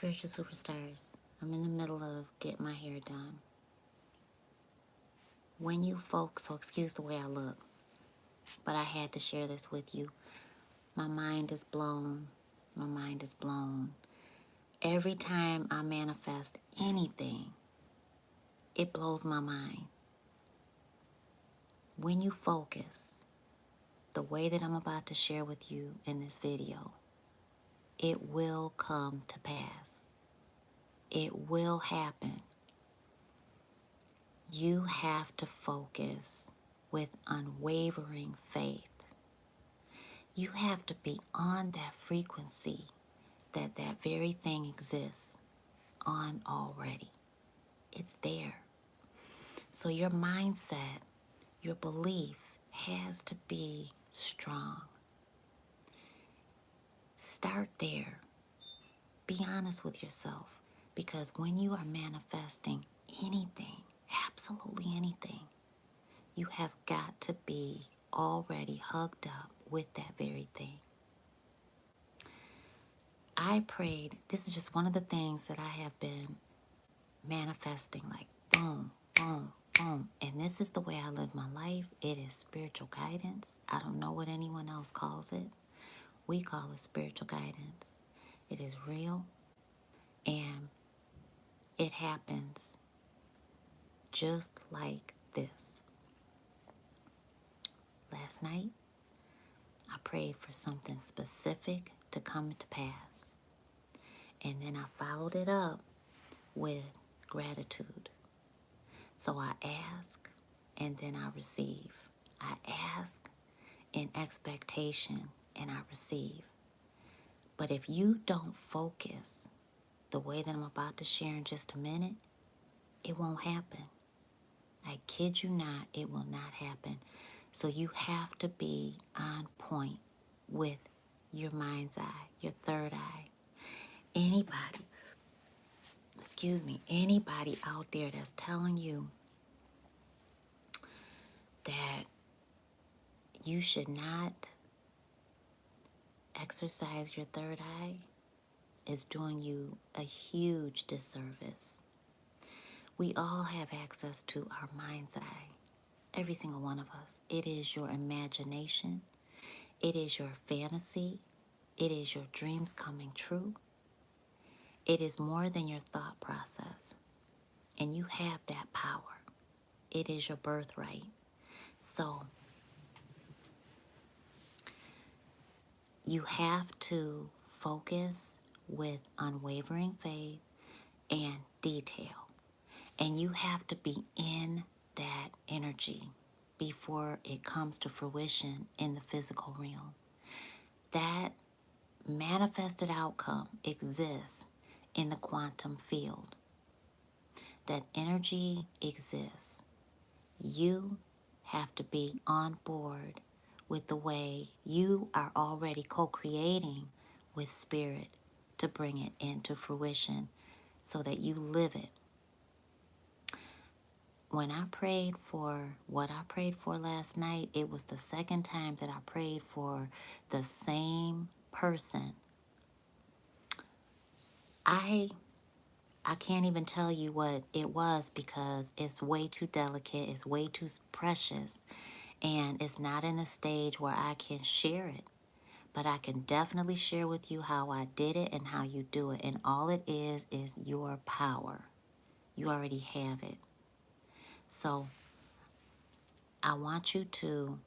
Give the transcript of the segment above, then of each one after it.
Spiritual superstars, I'm in the middle of getting my hair done. When you folks, so excuse the way I look, but I had to share this with you. My mind is blown. My mind is blown. Every time I manifest anything, it blows my mind. When you focus, the way that I'm about to share with you in this video, it will come to pass. It will happen. You have to focus with unwavering faith. You have to be on that frequency that that very thing exists on already. It's there. So your mindset, your belief has to be strong. Start there. Be honest with yourself, because when you are manifesting anything, absolutely anything, you have got to be already hugged up with that very thing. I prayed, this is just one of the things that I have been manifesting, like boom, boom, boom. And this is the way I live my life. It is spiritual guidance. I don't know what anyone else calls it. We call it spiritual guidance. It is real, and it happens just like this. Last night, I prayed for something specific to come to pass. And then I followed it up with gratitude. So I ask and then I receive. I ask in expectation and I receive. But if you don't focus the way that I'm about to share in just a minute, it won't happen. I kid you not, it will not happen. So you have to be on point with your mind's eye, your third eye. Anybody out there that's telling you that you should not exercise your third eye is doing you a huge disservice. We all have access to our mind's eye, every single one of us. It is your imagination. It is your fantasy. It is your dreams coming true. It is more than your thought process. And you have that power. It is your birthright. So you have to focus with unwavering faith and detail. And you have to be in that energy before it comes to fruition in the physical realm. That manifested outcome exists in the quantum field. That energy exists. You have to be on board with the way you are already co-creating with spirit to bring it into fruition so that you live it. When I prayed for what I prayed for last night, it was the second time that I prayed for the same person. I can't even tell you what it was because it's way too delicate, it's way too precious, and it's not in a stage where I can share it. But I can definitely share with you how I did it and how you do it. And all it is your power. You already have it. So I want you to,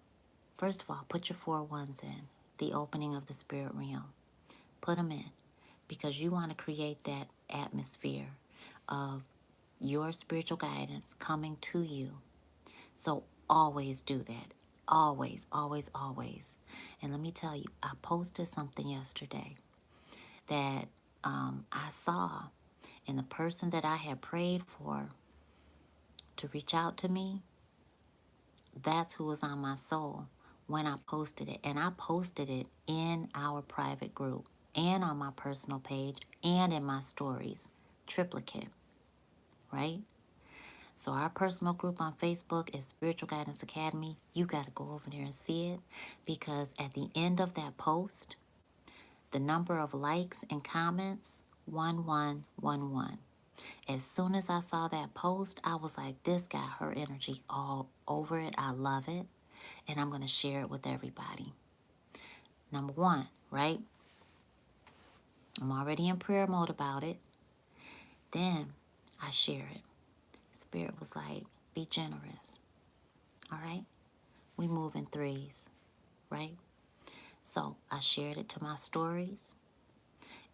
first of all, put your 4 ones in, the opening of the spirit realm. Put them in because you want to create that atmosphere of your spiritual guidance coming to you. So always do that. Always, always, always. And let me tell you, I posted something yesterday that I saw, and the person that I had prayed for to reach out to me, that's who was on my soul when I posted it. And I posted it in our private group and on my personal page and in my stories. Triplicate, right? So our personal group on Facebook is Spiritual Guidance Academy. You got to go over there and see it because at the end of that post, the number of likes and comments 1111. As soon as I saw that post, I was like, this got her energy all over it. I love it. And I'm going to share it with everybody. Number one, right? I'm already in prayer mode about it. Then I share it. Spirit was like, be generous. All right? We move in threes, right? So I shared it to my stories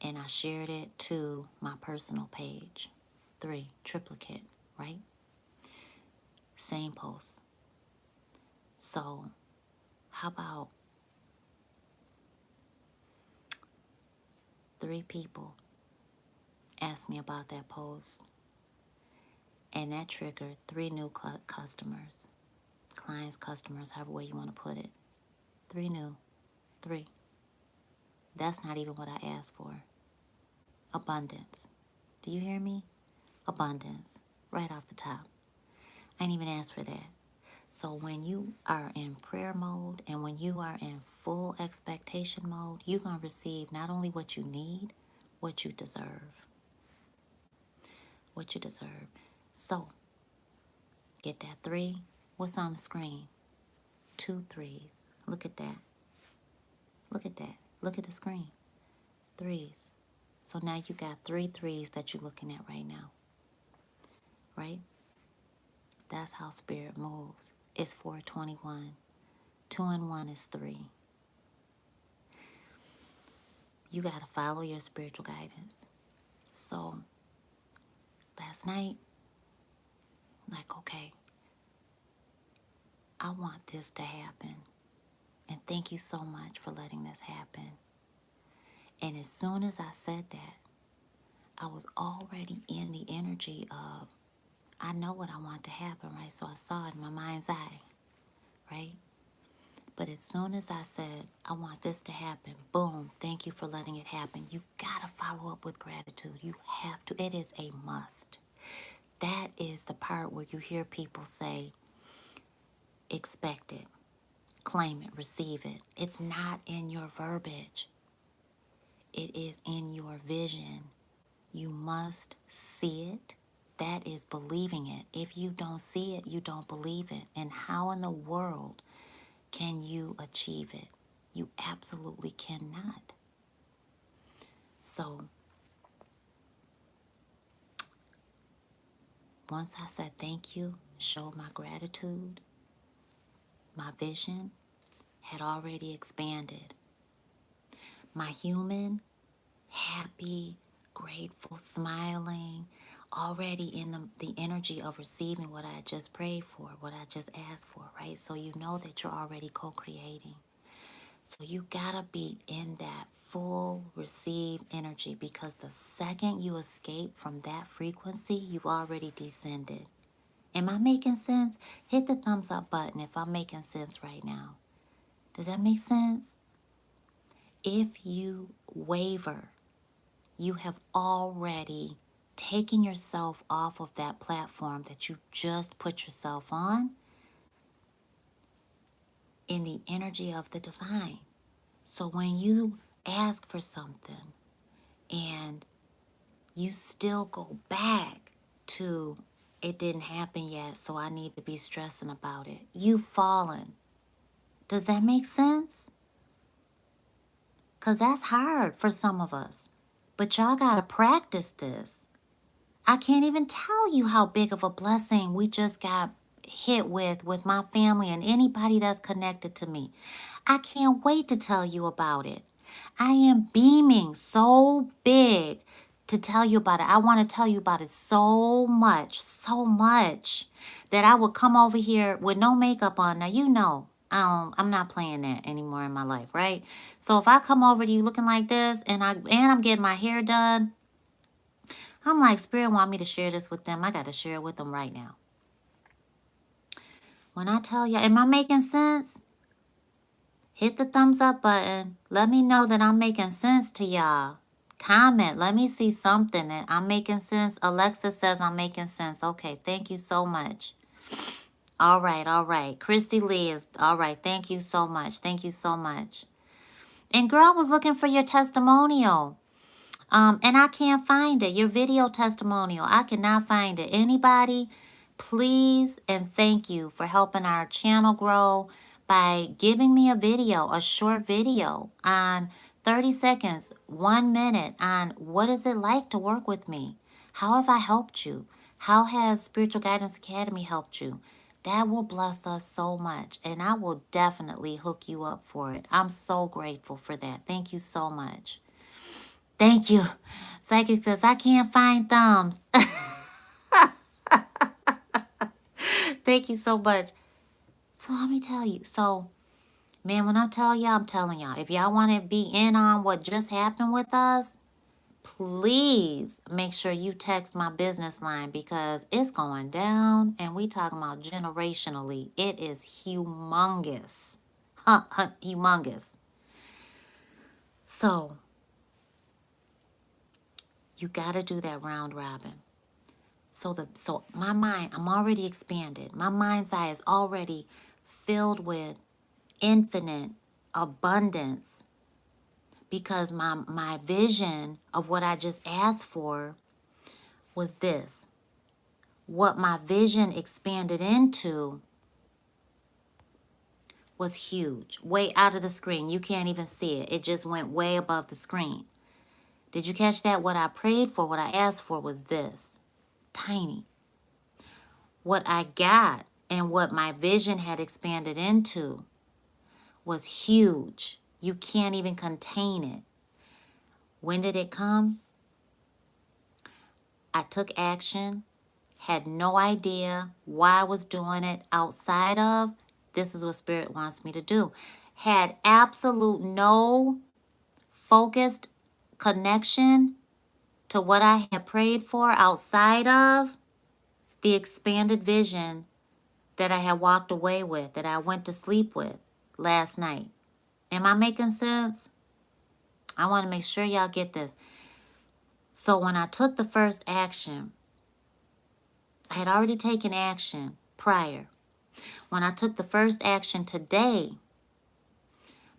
and I shared it to my personal page. 3, triplicate, right? Same post. So how about 3 people asked me about that post, and that triggered 3 new customers, clients, customers, however way you want to put it. 3 new, 3. That's not even what I asked for. Abundance. Do you hear me? Abundance. Right off the top. I didn't even ask for that. So when you are in prayer mode and when you are in full expectation mode, you're going to receive not only what you need, what you deserve. What you deserve. So, get that 3. What's on the screen? 2 3s. Look at that. Look at that. Look at the screen. 3s. So now you got 3 3s that you're looking at right now. Right? That's how spirit moves. It's 421. 2 and 1 is 3. You got to follow your spiritual guidance. So, last night, like, okay, I want this to happen. And thank you so much for letting this happen. And as soon as I said that, I was already in the energy of, I know what I want to happen, right? So I saw it in my mind's eye, right? But as soon as I said, I want this to happen, boom, thank you for letting it happen. You got to follow up with gratitude. You have to. It is a must. That is the part where you hear people say, expect it, claim it, receive it. It's not in your verbiage. It is in your vision. You must see it. That is believing it. If you don't see it, you don't believe it. And how in the world can you achieve it? You absolutely cannot. So, once I said thank you, showed my gratitude, my vision had already expanded. My human, happy, grateful, smiling, already in the energy of receiving what I just prayed for, what I just asked for, right? So you know that you're already co-creating. So you gotta be in that full receive energy, because the second you escape from that frequency, you've already descended. Am I making sense? Hit the thumbs up button if I'm making sense right now. Does that make sense? If you waver, you have already taken yourself off of that platform that you just put yourself on in the energy of the divine. So when you ask for something and you still go back to, it didn't happen yet, so I need to be stressing about it, you've fallen. Does that make sense? Because that's hard for some of us. But y'all got to practice this. I can't even tell you how big of a blessing we just got hit with my family and anybody that's connected to me. I can't wait to tell you about it. I am beaming so big to tell you about it. I want to tell you about it so much that I would come over here with no makeup on. Now, you know, I'm not playing that anymore in my life, right? So if I come over to you looking like this and I'm getting my hair done, I'm like, Spirit want me to share this with them. I got to share it with them right now. When I tell you, am I making sense? Hit the thumbs up button. Let me know that I'm making sense to y'all. Comment. Let me see something that I'm making sense. Alexa says I'm making sense. Okay, thank you so much. All right. Christy Lee is, all right, thank you so much. Thank you so much. And girl, I was looking for your testimonial. And I can't find it. Your video testimonial, I cannot find it. Anybody, please and thank you for helping our channel grow by giving me a video, a short video on 30 seconds, 1 minute on what is it like to work with me? How have I helped you? How has Spiritual Guidance Academy helped you? That will bless us so much, and I will definitely hook you up for it. I'm so grateful for that. Thank you so much. Thank you. Psychic says, I can't find thumbs. Thank you so much. So let me tell you. So, man, when I tell y'all, I'm telling y'all. If y'all want to be in on what just happened with us, please make sure you text my business line because it's going down and we talking about generationally. It is humongous. Humongous. So, you got to do that round robin. So my mind, I'm already expanded. My mind's eye is already filled with infinite abundance because my vision of what I just asked for was this. What my vision expanded into was huge, way out of the screen. You can't even see it. It just went way above the screen. Did you catch that? What I prayed for, what I asked for was this, tiny. What I got and what my vision had expanded into was huge. You can't even contain it. When did it come? I took action, had no idea why I was doing it outside of, this is what Spirit wants me to do. Had absolute no focused connection to what I had prayed for outside of the expanded vision that I had walked away with, that I went to sleep with last night. Am I making sense? I want to make sure y'all get this. So when I took the first action, I had already taken action prior. When I took the first action today,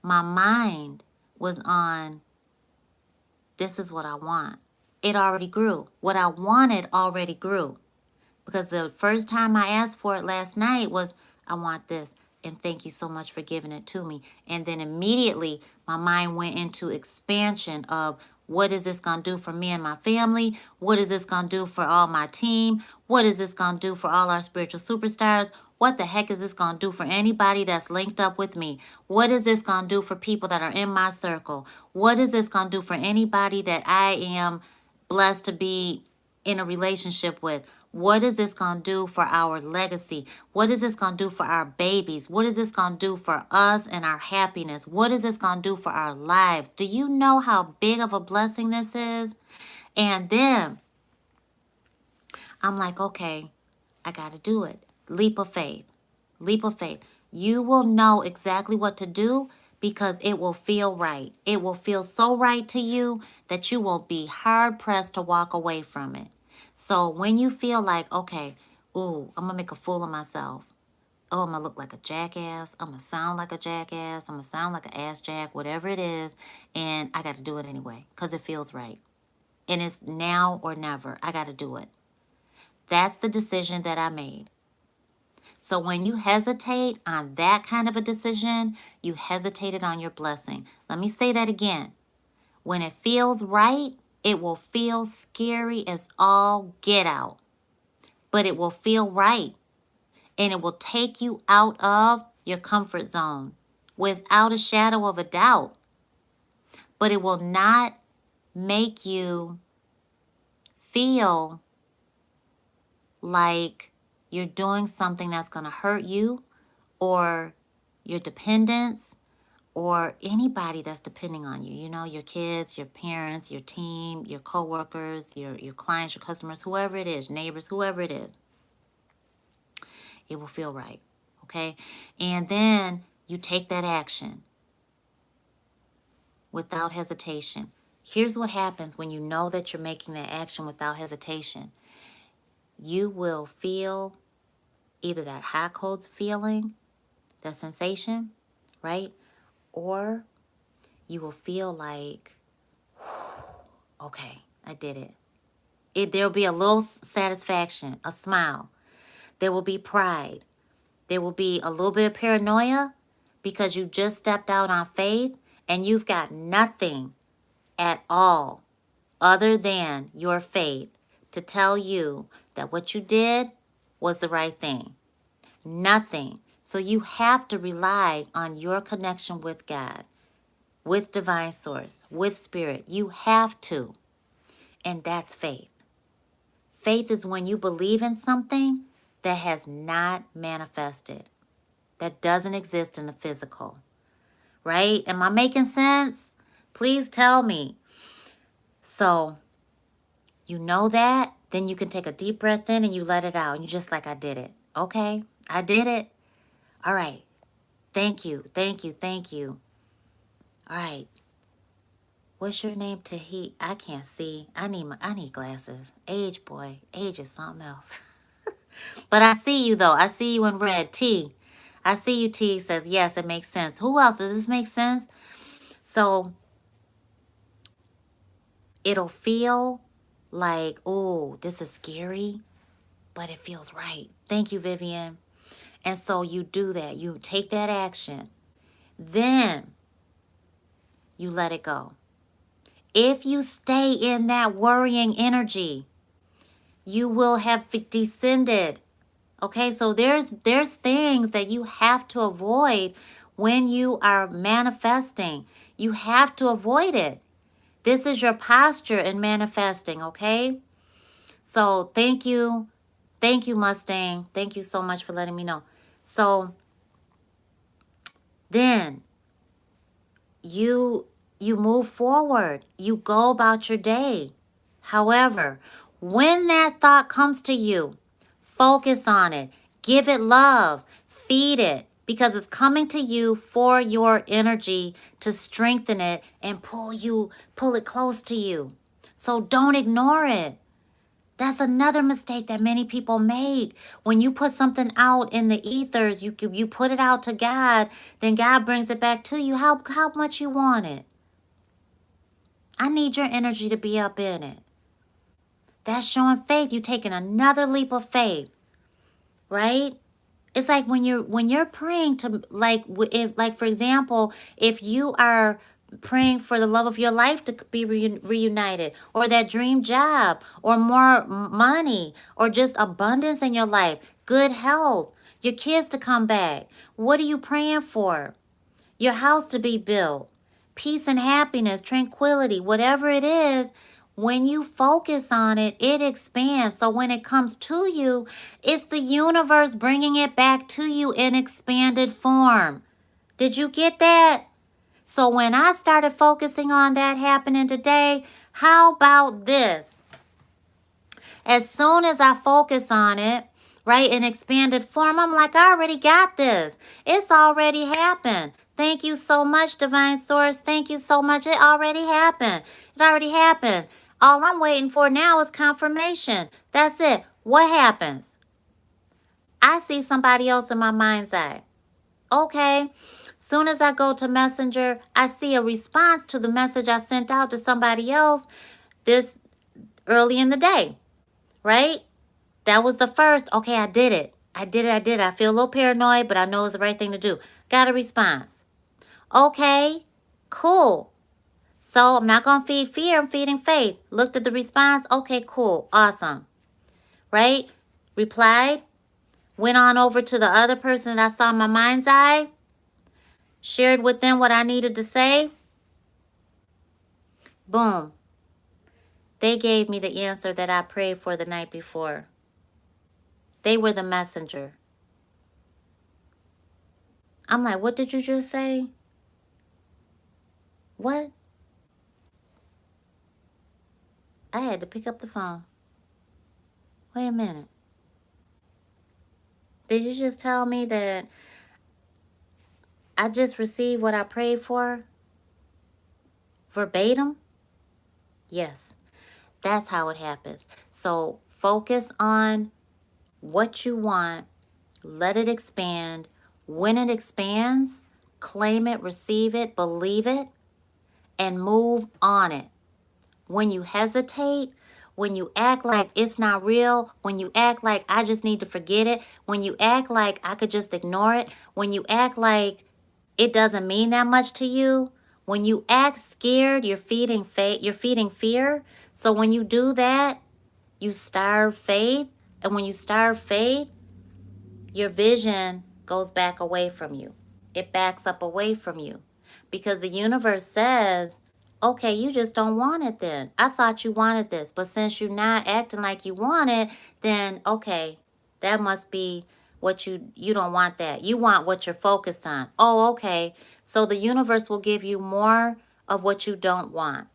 my mind was on, this is what I want. It already grew. What I wanted already grew. Because the first time I asked for it last night was, I want this. And thank you so much for giving it to me. And then immediately my mind went into expansion of what is this going to do for me and my family? What is this going to do for all my team? What is this going to do for all our spiritual superstars? What the heck is this going to do for anybody that's linked up with me? What is this going to do for people that are in my circle? What is this going to do for anybody that I am blessed to be in a relationship with? What is this going to do for our legacy? What is this going to do for our babies? What is this going to do for us and our happiness? What is this going to do for our lives? Do you know how big of a blessing this is? And then I'm like, okay, I got to do it. Leap of faith. Leap of faith. You will know exactly what to do because it will feel right. It will feel so right to you that you will be hard pressed to walk away from it. So when you feel like, okay, ooh, I'm going to make a fool of myself. Oh, I'm going to look like a jackass. I'm going to sound like a jackass. I'm going to sound like an ass jack, whatever it is. And I got to do it anyway because it feels right. And it's now or never. I got to do it. That's the decision that I made. So when you hesitate on that kind of a decision, you hesitated on your blessing. Let me say that again. When it feels right, it will feel scary as all get out. But it will feel right. And it will take you out of your comfort zone without a shadow of a doubt. But it will not make you feel like you're doing something that's going to hurt you or your dependents or anybody that's depending on you. You know, your kids, your parents, your team, your coworkers, your clients, your customers, whoever it is, neighbors, whoever it is. It will feel right, okay? And then you take that action without hesitation. Here's what happens when you know that you're making that action without hesitation. You will feel either that hot cold feeling, that sensation, right? Or you will feel like, Okay, I did it. There'll be a little satisfaction, a smile. There will be pride. There will be a little bit of paranoia because you just stepped out on faith and you've got nothing at all other than your faith to tell you that what you did was the right thing. Nothing. So you have to rely on your connection with God, with divine source, with spirit. You have to. And that's faith. Faith is when you believe in something that has not manifested, that doesn't exist in the physical. Right? Am I making sense? Please tell me. So, you know that, then you can take a deep breath in and you let it out. And you're just like, I did it. Okay, I did it. All right. Thank you, thank you, thank you. All right. What's your name? Tahit? I can't see. I need glasses. Age, boy. Age is something else. But I see you, though. I see you in red. T. I see you, T. Says, yes, it makes sense. Who else? Does this make sense? So, it'll feel like, oh, this is scary, but it feels right. Thank you, Vivian. And so you do that. You take that action. Then you let it go. If you stay in that worrying energy, you will have descended. Okay, so there's things that you have to avoid when you are manifesting. You have to avoid it. This is your posture in manifesting, okay? So thank you. Thank you, Mustang. Thank you so much for letting me know. So then you move forward. You go about your day. However, when that thought comes to you, focus on it. Give it love. Feed it. Because it's coming to you for your energy to strengthen it and pull it close to you. So don't ignore it. That's another mistake that many people make. When you put something out in the ethers, you put it out to God, then God brings it back to you. How much you want it? I need your energy to be up in it. That's showing faith. You're taking another leap of faith, right? It's like when you're praying to, like for example, if you are praying for the love of your life to be reunited, or that dream job, or more money, or just abundance in your life, good health, your kids to come back. What are you praying for? Your house to be built, peace and happiness, tranquility, whatever it is. When you focus on it, it expands. So when it comes to you, it's the universe bringing it back to you in expanded form. Did you get that? So when I started focusing on that happening today, how about this? As soon as I focus on it, right, in expanded form, I'm like, I already got this. It's already happened. Thank you so much, Divine Source. Thank you so much. It already happened. It already happened. All I'm waiting for now is confirmation. That's it. What happens? I see somebody else in my mind's eye. Okay. Soon as I go to Messenger, I see a response to the message I sent out to somebody else this early in the day, right? That was the first. Okay, I did it. I did it. I feel a little paranoid, but I know it's the right thing to do. Got a response. Okay, cool. So I'm not going to feed fear. I'm feeding faith. Looked at the response. Okay, cool. Awesome. Right? Replied. Went on over to the other person that I saw in my mind's eye. Shared with them what I needed to say. Boom. They gave me the answer that I prayed for the night before. They were the messenger. I'm like, what did you just say? What? I had to pick up the phone. Wait a minute. Did you just tell me that I just received what I prayed for? Verbatim? Yes. That's how it happens. So focus on what you want. Let it expand. When it expands, claim it, receive it, believe it, and move on it. when you hesitate, when you act like it's not real, when you act like I just need to forget it, when you act like I could just ignore it, when you act like it doesn't mean that much to you, when you act scared, you're feeding fear. So when you do that, you starve faith, and when you starve faith, your vision goes back away from you. It backs up away from you because the universe says, okay, you just don't want it then. I thought you wanted this, but since you're not acting like you want it, then okay, that must be what you don't want that. You want what you're focused on. Oh, okay. So the universe will give you more of what you don't want.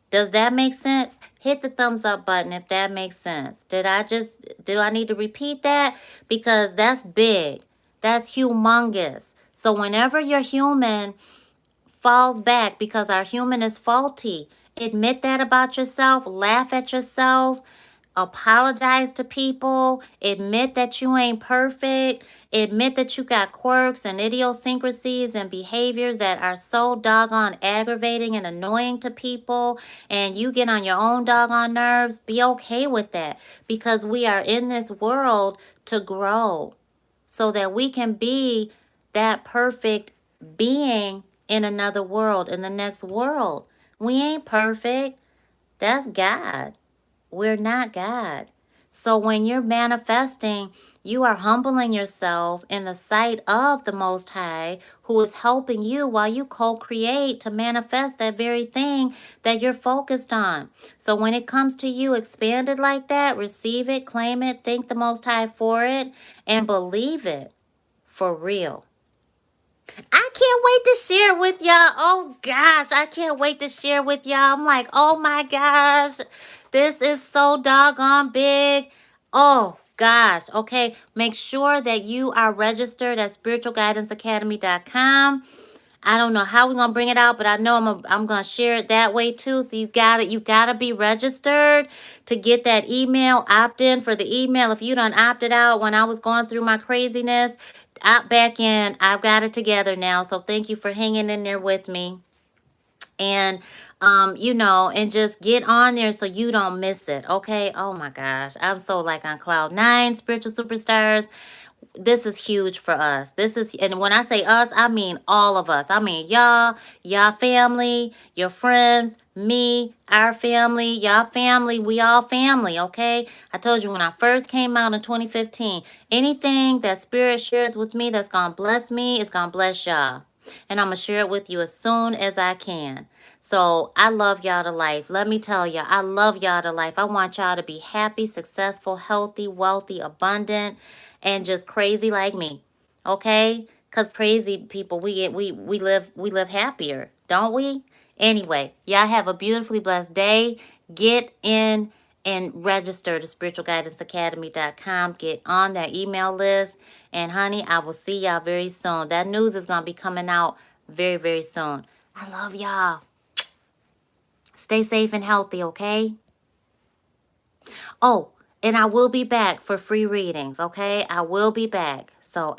Does that make sense? Hit the thumbs up button if that makes sense. Do I need to repeat that? Because that's big. That's humongous. So whenever your human falls back because our human is faulty, admit that about yourself, laugh at yourself, apologize to people, admit that you ain't perfect, admit that you got quirks and idiosyncrasies and behaviors that are so doggone aggravating and annoying to people, and you get on your own doggone nerves. Be okay with that, because we are in this world to grow so that we can be that perfect being in another world, in the next world. We ain't perfect. That's God. We're not God. So when you're manifesting, you are humbling yourself in the sight of the Most High, who is helping you while you co-create to manifest that very thing that you're focused on. So when it comes to you expanded like that, receive it, claim it, thank the Most High for it, and believe it for real. I can't wait to share it with y'all. Oh gosh, I can't wait to share with y'all. I'm like, oh my gosh, this is so doggone big. Oh gosh, okay. Make sure that you are registered at spiritualguidanceacademy.com. I don't know how we're gonna bring it out, but I know I'm gonna share it that way too. So you gotta be registered to get that email, opt in for the email. If you done opted out when I was going through my craziness, opt back in. I've got it together now. So thank you for hanging in there with me. And and just get on there so you don't miss it. Okay. Oh my gosh. I'm so like on cloud nine, spiritual superstars. This is huge for us. And when I say us, I mean all of us. I mean y'all family, your friends, me, our family, y'all family, we all family, okay? I told you when I first came out in 2015, anything that Spirit shares with me that's gonna bless me is gonna bless y'all. And I'm gonna share it with you as soon as I can. So I love y'all to life. Let me tell y'all, I love y'all to life. I want y'all to be happy, successful, healthy, wealthy, abundant, and just crazy like me. Okay? Because crazy people, we live happier, don't we? Anyway, y'all have a beautifully blessed day. Get in and register to spiritualguidanceacademy.com. Get on that email list. And honey, I will see y'all very soon. That news is going to be coming out very, very soon. I love y'all. Stay safe and healthy, okay? Oh, and I will be back for free readings, okay? I will be back. So